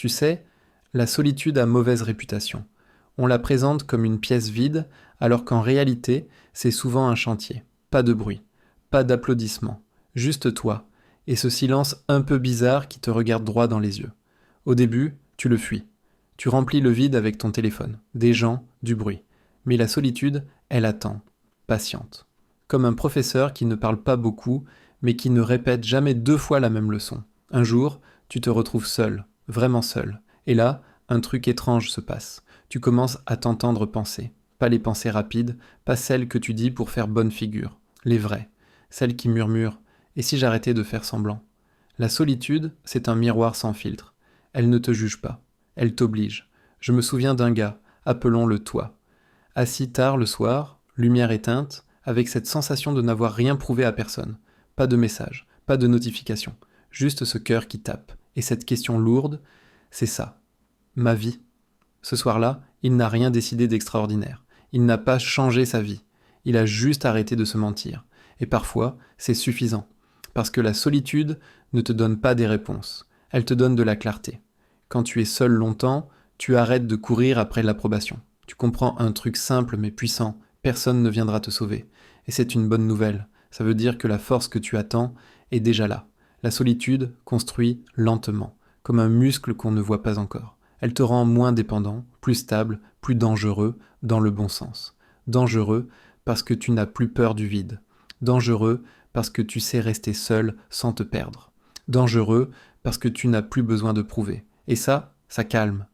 Tu sais, la solitude a mauvaise réputation. On la présente comme une pièce vide, alors qu'en réalité, c'est souvent un chantier. Pas de bruit, pas d'applaudissements, juste toi, et ce silence un peu bizarre qui te regarde droit dans les yeux. Au début, tu le fuis. Tu remplis le vide avec ton téléphone, des gens, du bruit. Mais la solitude, elle attend, patiente. Comme un professeur qui ne parle pas beaucoup, mais qui ne répète jamais deux fois la même leçon. Un jour, tu te retrouves seul, vraiment seul. Et là, un truc étrange se passe. Tu commences à t'entendre penser. Pas les pensées rapides, pas celles que tu dis pour faire bonne figure. Les vraies. Celles qui murmurent. Et si j'arrêtais de faire semblant? La solitude, c'est un miroir sans filtre. Elle ne te juge pas. Elle t'oblige. Je me souviens d'un gars, appelons-le toi. Assis tard le soir, lumière éteinte, avec cette sensation de n'avoir rien prouvé à personne. Pas de message, pas de notification. Juste ce cœur qui tape. Et cette question lourde, c'est ça. Ma vie. Ce soir-là, il n'a rien décidé d'extraordinaire. Il n'a pas changé sa vie. Il a juste arrêté de se mentir. Et parfois, c'est suffisant. Parce que la solitude ne te donne pas des réponses. Elle te donne de la clarté. Quand tu es seul longtemps, tu arrêtes de courir après l'approbation. Tu comprends un truc simple mais puissant. Personne ne viendra te sauver. Et c'est une bonne nouvelle. Ça veut dire que la force que tu attends est déjà là. La solitude construit lentement, comme un muscle qu'on ne voit pas encore. Elle te rend moins dépendant, plus stable, plus dangereux, dans le bon sens. Dangereux parce que tu n'as plus peur du vide. Dangereux parce que tu sais rester seul sans te perdre. Dangereux parce que tu n'as plus besoin de prouver. Et ça calme.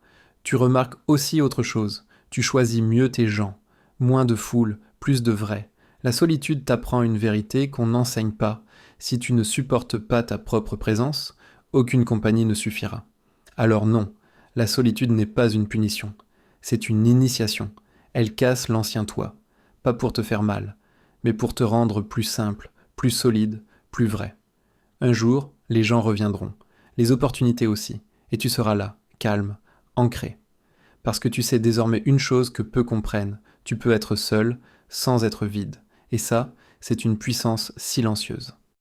Tu remarques aussi autre chose. Tu choisis mieux tes gens. Moins de foule, plus de vrai. La solitude t'apprend une vérité qu'on n'enseigne pas. Si tu ne supportes pas ta propre présence, aucune compagnie ne suffira. Alors non, la solitude n'est pas une punition. C'est une initiation. Elle casse l'ancien toi. Pas pour te faire mal, mais pour te rendre plus simple, plus solide, plus vrai. Un jour, les gens reviendront. Les opportunités aussi. Et tu seras là, calme, ancré. Parce que tu sais désormais une chose que peu comprennent. Tu peux être seul, sans être vide. Et ça, c'est une puissance silencieuse.